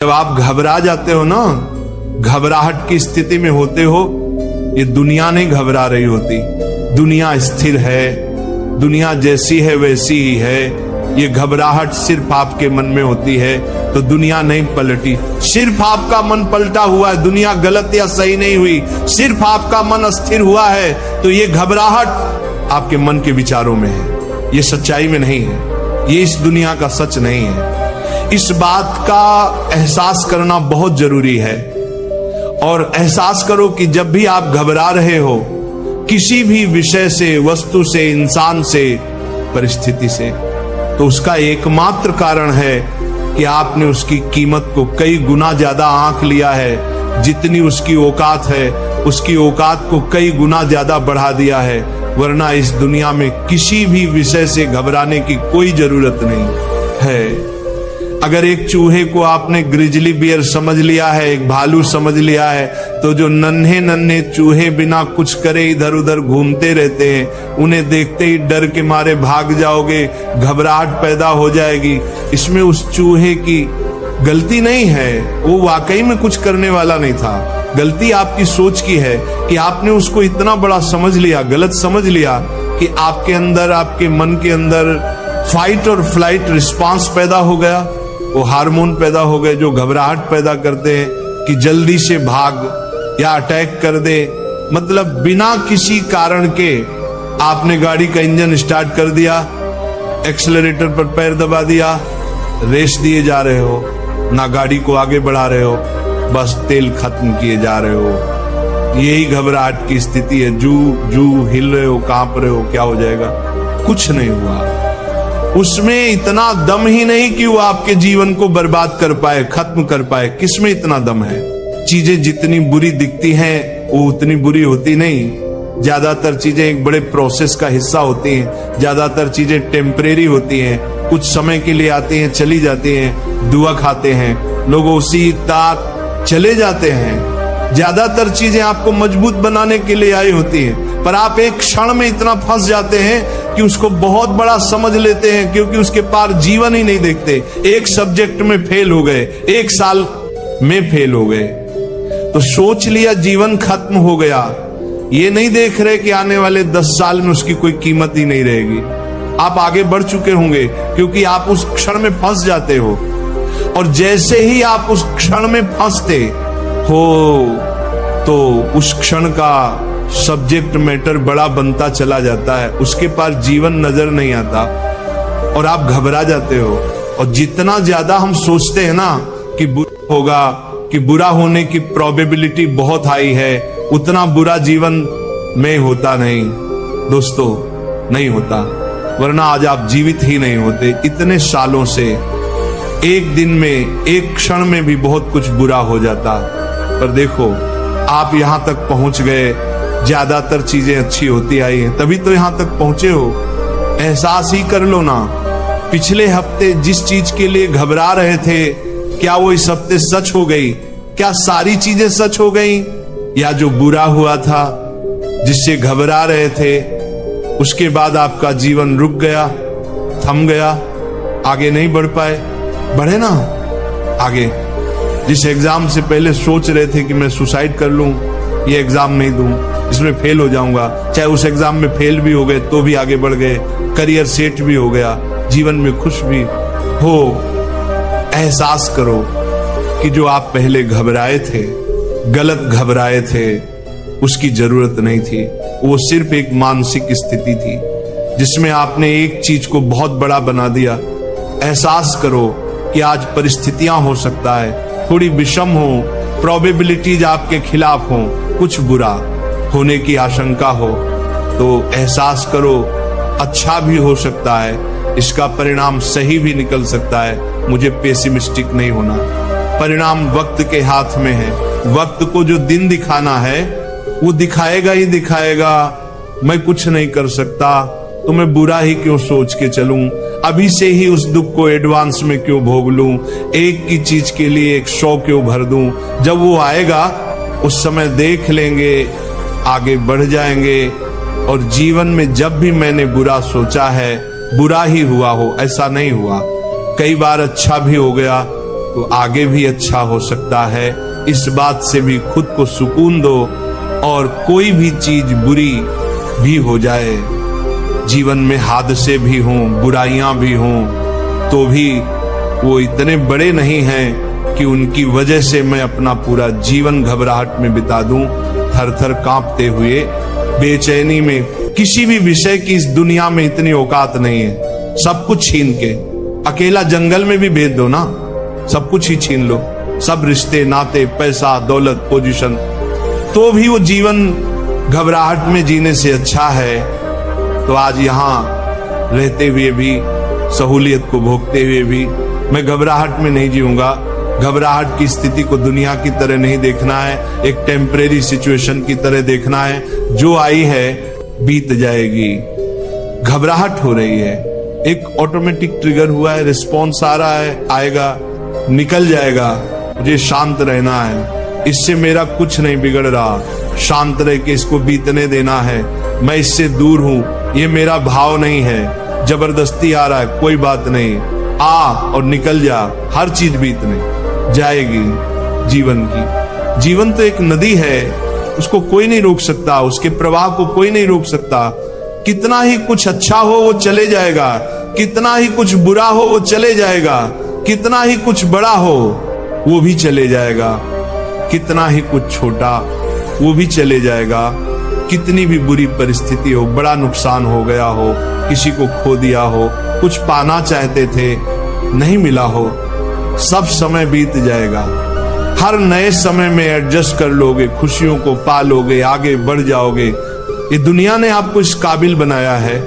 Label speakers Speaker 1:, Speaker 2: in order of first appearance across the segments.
Speaker 1: जब आप घबरा जाते हो ना, घबराहट की स्थिति में होते हो, ये दुनिया नहीं घबरा रही होती, दुनिया स्थिर है, दुनिया जैसी है वैसी ही है। ये घबराहट सिर्फ आपके मन में होती है, तो दुनिया नहीं पलटी। सिर्फ आपका मन पलटा हुआ है, दुनिया गलत या सही नहीं हुई, सिर्फ आपका मन अस्थिर हुआ है, तो ये घबराहट आपके मन के विचारों में है, ये सच्चाई में नहीं है, ये इस दुनिया का सच नहीं है। इस बात का एहसास करना बहुत जरूरी है। और एहसास करो कि जब भी आप घबरा रहे हो किसी भी विषय से, वस्तु से, इंसान से, परिस्थिति से, तो उसका एकमात्र कारण है कि आपने उसकी कीमत को कई गुना ज्यादा आंक लिया है। जितनी उसकी औकात है, उसकी औकात को कई गुना ज्यादा बढ़ा दिया है। वरना इस दुनिया में किसी भी विषय से घबराने की कोई जरूरत नहीं है। अगर एक चूहे को आपने ग्रिजली बियर समझ लिया है, एक भालू समझ लिया है, तो जो नन्हे नन्हे चूहे बिना कुछ करे इधर उधर घूमते रहते हैं, उन्हें देखते ही डर के मारे भाग जाओगे, घबराहट पैदा हो जाएगी। इसमें उस चूहे की गलती नहीं है, वो वाकई में कुछ करने वाला नहीं था। गलती आपकी सोच की है कि आपने उसको इतना बड़ा समझ लिया, गलत समझ लिया कि आपके अंदर, आपके मन के अंदर फाइट और फ्लाइट रिस्पांस पैदा हो गया। वो हार्मोन पैदा हो गए जो घबराहट पैदा करते हैं कि जल्दी से भाग या अटैक कर दे। मतलब बिना किसी कारण के आपने गाड़ी का इंजन स्टार्ट कर दिया, एक्सेलरेटर पर पैर दबा दिया, रेस दिए जा रहे हो, ना गाड़ी को आगे बढ़ा रहे हो, बस तेल खत्म किए जा रहे हो। यही घबराहट की स्थिति है। जू जू हिल रहे हो, कांप रहे हो, क्या हो जाएगा? कुछ नहीं हुआ। उसमें इतना दम ही नहीं कि वो आपके जीवन को बर्बाद कर पाए, खत्म कर पाए। किसमें इतना दम है? चीजें जितनी बुरी दिखती हैं वो उतनी बुरी होती नहीं। ज्यादातर चीजें एक बड़े प्रोसेस का हिस्सा होती हैं, ज्यादातर चीजें टेम्परेरी होती हैं, कुछ समय के लिए आती हैं, चली जाती हैं। दुआ खाते हैं लोग, उसी ताक चले जाते हैं। ज्यादातर चीजें आपको मजबूत बनाने के लिए आई होती हैं, पर आप एक क्षण में इतना फंस जाते हैं कि उसको बहुत बड़ा समझ लेते हैं, क्योंकि उसके पार जीवन ही नहीं देखते। एक सब्जेक्ट में फेल हो गए, एक साल में फेल हो गए, तो सोच लिया जीवन खत्म हो गया। ये नहीं देख रहे कि आने वाले 10 साल में उसकी कोई कीमत ही नहीं रहेगी। आप आगे बढ़ चुके होंगे, क्योंकि आप उस क्षण में फंस जाते हो। और जैसे ही आप उस क्षण में फंसते हो, तो उस क्षण का सब्जेक्ट मैटर बड़ा बनता चला जाता है, उसके पास जीवन नजर नहीं आता और आप घबरा जाते हो। और जितना ज्यादा हम सोचते हैं ना कि बुरा होगा, कि बुरा होने की प्रोबेबिलिटी बहुत हाई है, उतना बुरा जीवन में होता नहीं दोस्तों, नहीं होता। वरना आज आप जीवित ही नहीं होते। इतने सालों से एक दिन में, एक क्षण में भी बहुत कुछ बुरा हो जाता। पर देखो, आप यहां तक पहुंच गए, ज्यादातर चीजें अच्छी होती आई हैं, तभी तो यहां तक पहुंचे हो। एहसास ही कर लो ना, पिछले हफ्ते जिस चीज के लिए घबरा रहे थे, क्या वो इस हफ्ते सच हो गई? क्या सारी चीजें सच हो गई? या जो बुरा हुआ था, जिससे घबरा रहे थे, उसके बाद आपका जीवन रुक गया, थम गया, आगे नहीं बढ़ पाए? बढ़े ना आगे। जिस एग्जाम से पहले सोच रहे थे कि मैं सुसाइड कर लूं, ये एग्जाम नहीं दूं, इसमें फेल हो जाऊंगा, चाहे उस एग्जाम में फेल भी हो गए तो भी आगे बढ़ गए, करियर सेट भी हो गया, जीवन में खुश भी हो। एहसास करो कि जो आप पहले घबराए थे, गलत घबराए थे, उसकी जरूरत नहीं थी। वो सिर्फ एक मानसिक स्थिति थी जिसमें आपने एक चीज को बहुत बड़ा बना दिया। एहसास करो कि आज परिस्थितियां हो सकता है थोड़ी विषम हो, प्रोबेबिलिटीज आपके खिलाफ हो, कुछ बुरा होने की आशंका हो, तो एहसास करो अच्छा भी हो सकता है, इसका परिणाम सही भी निकल सकता है। मुझे पेसिमिस्टिक नहीं होना। परिणाम वक्त के हाथ में है। वक्त को जो दिन दिखाना है वो दिखाएगा ही दिखाएगा। मैं कुछ नहीं कर सकता, तो मैं बुरा ही क्यों सोच के चलूं? अभी से ही उस दुख को एडवांस में क्यों भोग लूं? एक की चीज के लिए 100 क्यों भर दूं? जब वो आएगा उस समय देख लेंगे, आगे बढ़ जाएंगे। और जीवन में जब भी मैंने बुरा सोचा है, बुरा ही हुआ हो, ऐसा नहीं हुआ। कई बार अच्छा भी हो गया, तो आगे भी अच्छा हो सकता है। इस बात से भी खुद को सुकून दो। और कोई भी चीज बुरी भी हो जाए, जीवन में हादसे भी हों, बुराइयां भी हों, तो भी वो इतने बड़े नहीं हैं कि उनकी वजह से मैं अपना पूरा जीवन घबराहट में बिता दूं, थर थर कांपते हुए, बेचैनी में। किसी भी विषय की इस दुनिया में इतनी औकात नहीं है। सब कुछ छीन के, अकेला जंगल में भी भेज दो ना, सब कुछ ही छीन लो, सब रिश्ते नाते, पैसा, दौलत, पोजीशन, तो भी वो जीवन घबराहट में जीने से अच्छा है। तो आज यहां रहते हुए भी, सहूलियत को भोगते हुए भी मैं घबराहट में नहीं जीऊंगा। घबराहट की स्थिति को दुनिया की तरह नहीं देखना है, एक टेम्परेरी सिचुएशन की तरह देखना है। जो आई है बीत जाएगी। घबराहट हो रही है, एक ऑटोमेटिक ट्रिगर हुआ है, रिस्पॉन्स आ रहा है, आएगा, निकल जाएगा। मुझे शांत रहना है, इससे मेरा कुछ नहीं बिगड़ रहा, शांत रह के इसको बीतने देना है। मैं इससे दूर हूं, ये मेरा भाव नहीं है, जबरदस्ती आ रहा है, कोई बात नहीं, आ और निकल जा। हर चीज बीतने जाएगी जीवन की। जीवन तो एक नदी है, उसको कोई नहीं रोक सकता, उसके प्रवाह को कोई नहीं रोक सकता। कितना ही कुछ अच्छा हो वो चले जाएगा, कितना ही कुछ बुरा हो वो चले जाएगा, कितना ही कुछ बड़ा हो वो भी चले जाएगा, कितना ही कुछ छोटा वो भी चले जाएगा। कितनी भी बुरी परिस्थिति हो, बड़ा नुकसान हो गया हो, किसी को खो दिया हो, कुछ पाना चाहते थे नहीं मिला हो, सब समय बीत जाएगा। हर नए समय में एडजस्ट कर लोगे, खुशियों को पालोगे, आगे बढ़ जाओगे। ये दुनिया ने आपको इस काबिल बनाया है,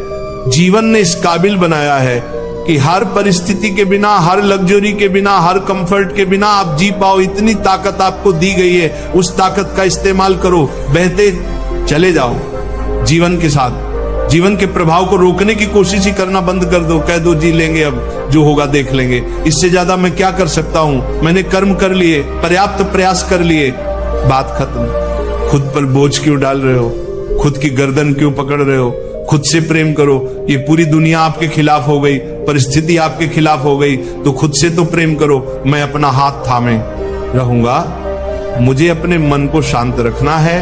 Speaker 1: जीवन ने इस काबिल बनाया है कि हर परिस्थिति के बिना, हर लग्जरी के बिना, हर कंफर्ट के बिना आप जी पाओ। इतनी ताकत आपको दी गई है, उस ताकत का इस्तेमाल करो, बहते चले जाओ जीवन के साथ। जीवन के प्रभाव को रोकने की कोशिश ही करना बंद कर दो, कह दो जी लेंगे, अब जो होगा देख लेंगे, इससे ज्यादा मैं क्या कर सकता हूं, मैंने कर्म कर लिए, पर्याप्त प्रयास कर लिए, बात खत्म। खुद पर बोझ क्यों डाल रहे हो, खुद की गर्दन क्यों पकड़ रहे हो? खुद से प्रेम करो। ये पूरी दुनिया आपके खिलाफ हो गई, परिस्थिति आपके खिलाफ हो गई, तो खुद से तो प्रेम करो। मैं अपना हाथ थामे रहूंगा, मुझे अपने मन को शांत रखना है,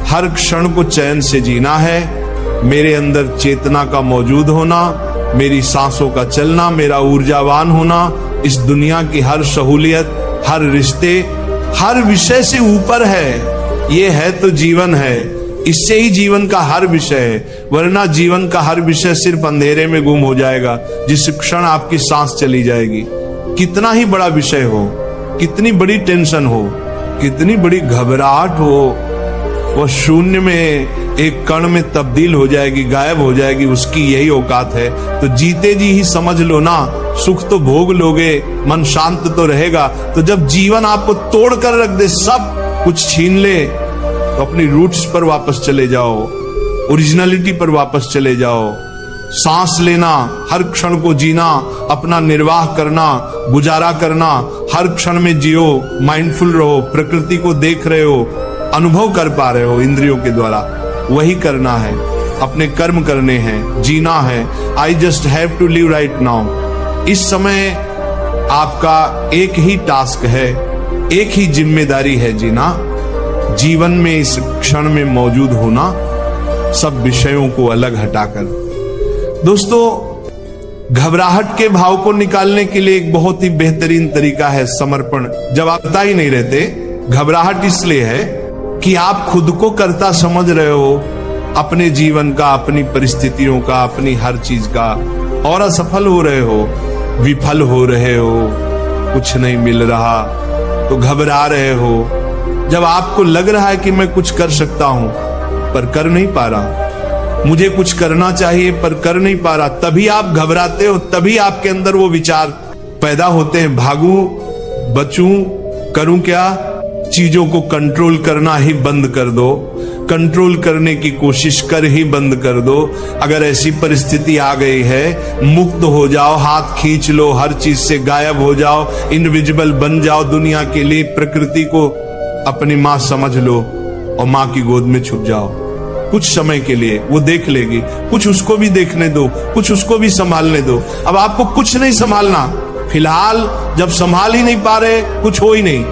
Speaker 1: हर क्षण को चैन से जीना है, मेरे अंदर चेतना का मौजूद होना, मेरी सांसों का चलना, मेरा ऊर्जावान होना, इस दुनिया की हर सहूलियत, हर रिश्ते, हर विषय से ऊपर है। ये है तो जीवन है, इससे ही जीवन का हर विषय है, वरना जीवन का हर विषय सिर्फ अंधेरे में गुम हो जाएगा जिस क्षण आपकी सांस चली जाएगी। कितना ही बड़ा विषय हो, कितनी बड़ी टेंशन हो, कितनी बड़ी घबराहट हो, वह शून्य में एक कण में तब्दील हो जाएगी, गायब हो जाएगी। उसकी यही औकात है। तो जीते जी ही समझ लो ना, सुख तो भोग लोगे, मन शांत तो रहेगा। तो जब जीवन आपको तोड़ कर रख दे, सब कुछ छीन ले, तो अपनी रूट्स पर वापस चले जाओ, ओरिजिनलिटी पर वापस चले जाओ। सांस लेना, हर क्षण को जीना, अपना निर्वाह करना, गुजारा करना, हर क्षण में जियो, माइंडफुल रहो, प्रकृति को देख रहे हो, अनुभव कर पा रहे हो इंद्रियों के द्वारा, वही करना है। अपने कर्म करने हैं, जीना है। I just have to live right now. इस समय आपका एक ही टास्क है, एक ही जिम्मेदारी है, जीना, जीवन में इस क्षण में मौजूद होना, सब विषयों को अलग हटाकर। दोस्तों, घबराहट के भाव को निकालने के लिए एक बहुत ही बेहतरीन तरीका है समर्पण। जब आप पता ही नहीं रहते, घबराहट इसलिए है कि आप खुद को कर्ता समझ रहे हो अपने जीवन का, अपनी परिस्थितियों का, अपनी हर चीज का, और असफल हो रहे हो, विफल हो रहे हो, कुछ नहीं मिल रहा तो घबरा रहे हो। जब आपको लग रहा है कि मैं कुछ कर सकता हूं पर कर नहीं पा रहा, मुझे कुछ करना चाहिए पर कर नहीं पा रहा, तभी आप घबराते हो, तभी आपके अंदर वो विचार पैदा होते हैं, भागूं, बचूं, करूं क्या? चीजों को कंट्रोल करना ही बंद कर दो, कंट्रोल करने की कोशिश कर ही बंद कर दो। अगर ऐसी परिस्थिति आ गई है, मुक्त हो जाओ, हाथ खींच लो, हर चीज से गायब हो जाओ, इनविजिबल बन जाओ दुनिया के लिए। प्रकृति को अपनी मां समझ लो और मां की गोद में छुप जाओ कुछ समय के लिए, वो देख लेगी। कुछ उसको भी देखने दो, कुछ उसको भी संभालने दो। अब आपको कुछ नहीं संभालना, फिलहाल जब संभाल ही नहीं पा रहे, कुछ हो ही नहीं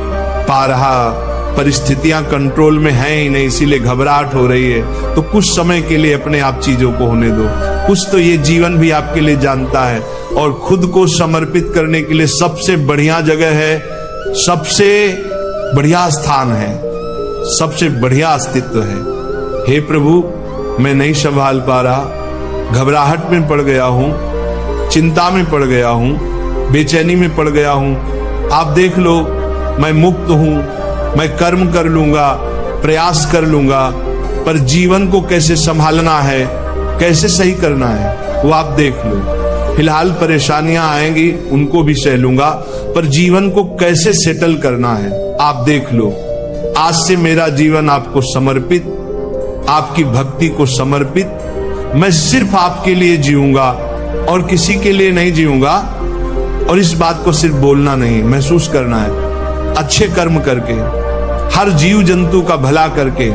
Speaker 1: पा रहा, परिस्थितियां कंट्रोल में हैं ही नहीं, इसीलिए घबराहट हो रही है, तो कुछ समय के लिए अपने आप चीजों को होने दो। कुछ तो ये जीवन भी आपके लिए जानता है, और खुद को समर्पित करने के लिए सबसे बढ़िया जगह है, सबसे बढ़िया स्थान है, सबसे बढ़िया अस्तित्व है। हे प्रभु, मैं नहीं संभाल पा रहा, घबराहट में पड़ गया हूं, चिंता में पड़ गया हूं, बेचैनी में पड़ गया हूं, आप देख लो, मैं मुक्त हूं, मैं कर्म कर लूंगा, प्रयास कर लूंगा, पर जीवन को कैसे संभालना है, कैसे सही करना है, वो आप देख लो। फिलहाल परेशानियां आएंगी, उनको भी सह लूंगा, पर जीवन को कैसे सेटल करना है आप देख लो। आज से मेरा जीवन आपको समर्पित, आपकी भक्ति को समर्पित, मैं सिर्फ आपके लिए जीऊंगा और किसी के लिए नहीं जीऊंगा। और इस बात को सिर्फ बोलना नहीं, महसूस करना है। अच्छे कर्म करके, हर जीव जंतु का भला करके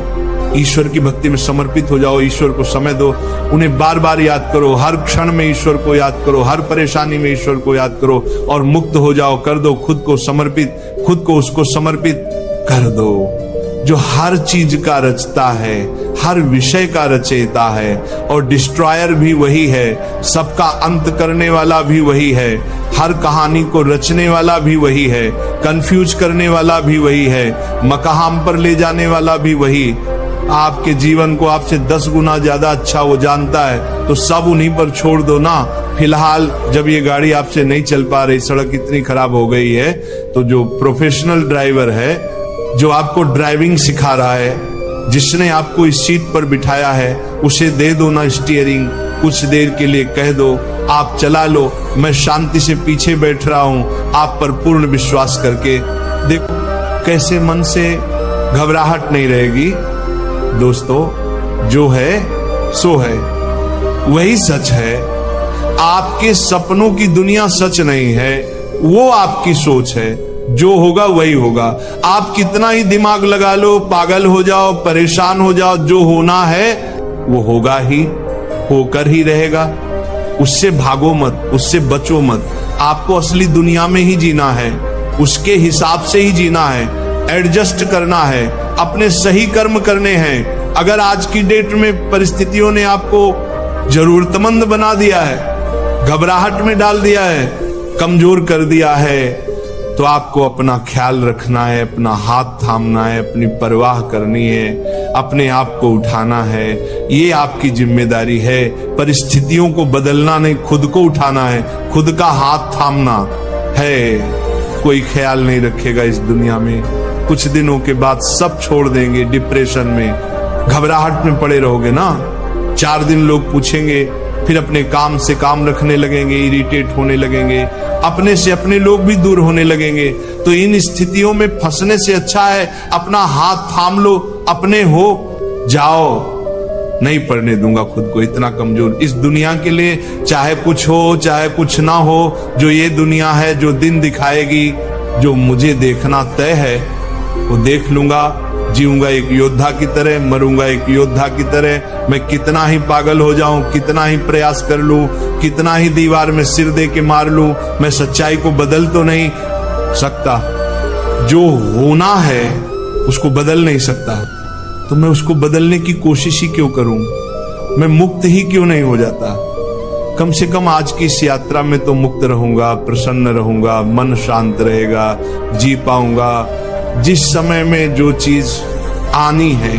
Speaker 1: ईश्वर की भक्ति में समर्पित हो जाओ। ईश्वर को समय दो, उन्हें बार बार याद करो, हर क्षण में ईश्वर को याद करो, हर परेशानी में ईश्वर को याद करो, और मुक्त हो जाओ। कर दो खुद को समर्पित, खुद को उसको समर्पित कर दो जो हर चीज का रचता है, हर विषय का रचयिता है, और डिस्ट्रॉयर भी वही है, सबका अंत करने वाला भी वही है, हर कहानी को रचने वाला भी वही है, कंफ्यूज करने वाला भी वही है, मकाम पर ले जाने वाला भी वही। आपके जीवन को आपसे 10 गुना ज्यादा अच्छा वो जानता है, तो सब उन्हीं पर छोड़ दो ना। फिलहाल जब ये गाड़ी आपसे नहीं चल पा रही, सड़क इतनी खराब हो गई है, तो जो प्रोफेशनल ड्राइवर है, जो आपको ड्राइविंग सिखा रहा है, जिसने आपको इस सीट पर बिठाया है, उसे दे दो ना स्टीयरिंग, कुछ देर के लिए कह दो आप चला लो, मैं शांति से पीछे बैठ रहा हूं, आप पर पूर्ण विश्वास करके। देखो कैसे मन से घबराहट नहीं रहेगी। दोस्तों, जो है सो है, वही सच है। आपके सपनों की दुनिया सच नहीं है, वो आपकी सोच है। जो होगा वही होगा। आप कितना ही दिमाग लगा लो, पागल हो जाओ, परेशान हो जाओ, जो होना है वो होगा ही, होकर ही रहेगा। उससे भागो मत, उससे बचो मत। आपको असली दुनिया में ही जीना है, उसके हिसाब से ही जीना है, एडजस्ट करना है, अपने सही कर्म करने हैं। अगर आज की डेट में परिस्थितियों ने आपको जरूरतमंद बना दिया है, घबराहट में डाल दिया है, कमजोर कर दिया है, तो आपको अपना ख्याल रखना है, अपना हाथ थामना है, अपनी परवाह करनी है, अपने आप को उठाना है। ये आपकी जिम्मेदारी है। परिस्थितियों को बदलना नहीं, खुद को उठाना है, खुद का हाथ थामना है। कोई ख्याल नहीं रखेगा इस दुनिया में। कुछ दिनों के बाद सब छोड़ देंगे, डिप्रेशन में, घबराहट में पड़े रहोगे ना। 4 दिन लोग पूछेंगे, फिर अपने काम से काम रखने लगेंगे, इरिटेट होने लगेंगे, अपने से अपने लोग भी दूर होने लगेंगे। तो इन स्थितियों में फंसने से अच्छा है अपना हाथ थाम लो, अपने हो जाओ। नहीं पढ़ने दूंगा खुद को इतना कमजोर इस दुनिया के लिए, चाहे कुछ हो चाहे कुछ ना हो। जो ये दुनिया है, जो दिन दिखाएगी, जो मुझे देखना तय है, वो देख लूंगा। जीऊंगा एक योद्धा की तरह, मरूंगा एक योद्धा की तरह। मैं कितना ही पागल हो जाऊं, कितना ही प्रयास कर लूं, कितना ही दीवार में सिर दे के मार लूं, मैं सच्चाई को बदल तो नहीं सकता। जो होना है उसको बदल नहीं सकता, तो मैं उसको बदलने की कोशिश ही क्यों करूं? मैं मुक्त ही क्यों नहीं हो जाता? कम से कम आज की इस यात्रा में तो मुक्त रहूंगा, प्रसन्न रहूंगा, मन शांत रहेगा, जी पाऊंगा। जिस समय में जो चीज आनी है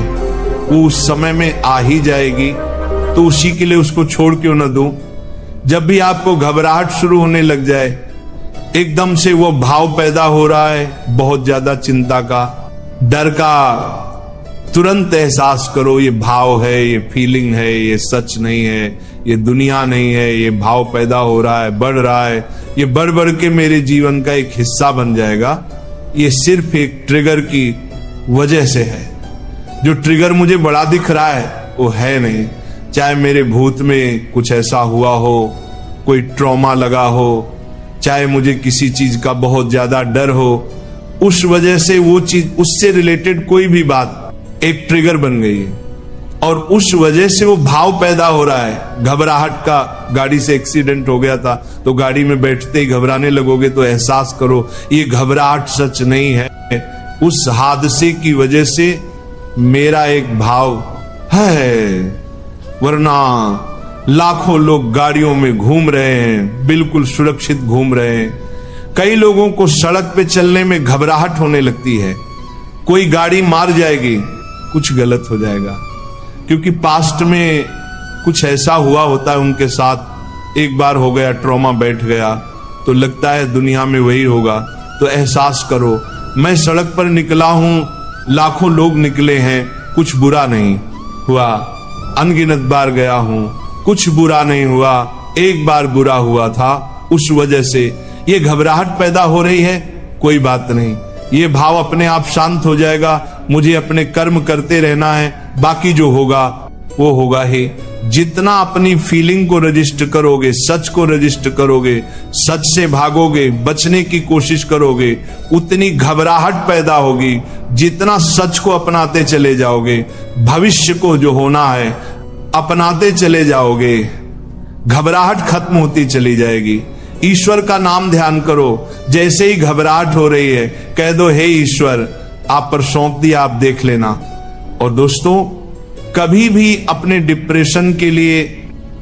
Speaker 1: वो उस समय में आ ही जाएगी, तो उसी के लिए उसको छोड़ क्यों न दूं? जब भी आपको घबराहट शुरू होने लग जाए, एकदम से वो भाव पैदा हो रहा है बहुत ज्यादा चिंता का, डर का, तुरंत एहसास करो ये भाव है, ये फीलिंग है, ये सच नहीं है, ये दुनिया नहीं है। ये भाव पैदा हो रहा है, बढ़ रहा है, ये बढ़ बढ़ के मेरे जीवन का एक हिस्सा बन जाएगा। ये सिर्फ एक ट्रिगर की वजह से है। जो ट्रिगर मुझे बड़ा दिख रहा है वो है नहीं। चाहे मेरे भूत में कुछ ऐसा हुआ हो, कोई ट्रॉमा लगा हो, चाहे मुझे किसी चीज का बहुत ज्यादा डर हो, उस वजह से वो चीज, उससे रिलेटेड कोई भी बात एक ट्रिगर बन गई है। और उस वजह से वो भाव पैदा हो रहा है घबराहट का। गाड़ी से एक्सीडेंट हो गया था तो गाड़ी में बैठते ही घबराने लगोगे तो एहसास करो ये घबराहट सच नहीं है, उस हादसे की वजह से मेरा एक भाव है। वरना लाखों लोग गाड़ियों में घूम रहे हैं, बिल्कुल सुरक्षित घूम रहे हैं। कई लोगों को सड़क पे चलने में घबराहट होने लगती है, कोई गाड़ी मार जाएगी, कुछ गलत हो जाएगा, क्योंकि पास्ट में कुछ ऐसा हुआ होता है उनके साथ। एक बार हो गया, ट्रॉमा बैठ गया, तो लगता है दुनिया में वही होगा। तो एहसास करो, मैं सड़क पर निकला हूं, लाखों लोग निकले हैं, कुछ बुरा नहीं हुआ। अनगिनत बार गया हूं, कुछ बुरा नहीं हुआ। एक बार बुरा हुआ था, उस वजह से ये घबराहट पैदा हो रही है, कोई बात नहीं, ये भाव अपने आप शांत हो जाएगा। मुझे अपने कर्म करते रहना है, बाकी जो होगा वो होगा ही। जितना अपनी फीलिंग को रजिस्टर करोगे, सच को रजिस्टर करोगे, सच से भागोगे, बचने की कोशिश करोगे, उतनी घबराहट पैदा होगी। जितना सच को अपनाते चले जाओगे, भविष्य को जो होना है अपनाते चले जाओगे, घबराहट खत्म होती चली जाएगी। ईश्वर का नाम ध्यान करो, जैसे ही घबराहट हो रही है कह दो, हे ईश्वर आप पर सौंप दिया, आप देख लेना। और दोस्तों, कभी भी अपने डिप्रेशन के लिए,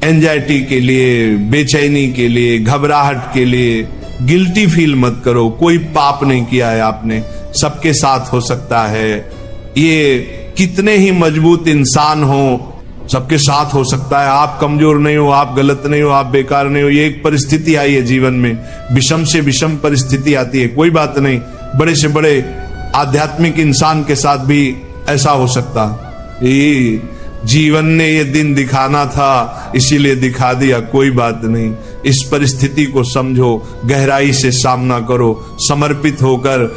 Speaker 1: एंजाइटी के लिए, बेचैनी के लिए, घबराहट के लिए गिल्टी फील मत करो। कोई पाप नहीं किया है आपने, सबके साथ हो सकता है। ये कितने ही मजबूत इंसान हो, सबके साथ हो सकता है। आप कमजोर नहीं हो, आप गलत नहीं हो, आप बेकार नहीं हो। ये एक परिस्थिति आई है जीवन में, विषम से विषम परिस्थिति आती है, कोई बात नहीं। बड़े से बड़े आध्यात्मिक इंसान के साथ भी ऐसा हो सकता। ये जीवन ने ये दिन दिखाना था, इसीलिए दिखा दिया, कोई बात नहीं। इस परिस्थिति को समझो, गहराई से सामना करो, समर्पित होकर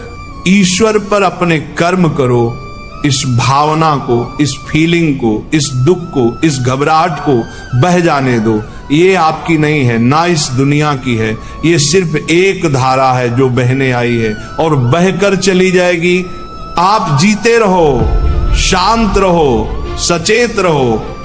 Speaker 1: ईश्वर पर अपने कर्म करो। इस भावना को, इस फीलिंग को, इस दुख को, इस घबराहट को बह जाने दो। ये आपकी नहीं है, ना इस दुनिया की है, ये सिर्फ एक धारा है जो बहने आई है और बहकर चली जाएगी। आप जीते रहो, शांत रहो, सचेत रहो,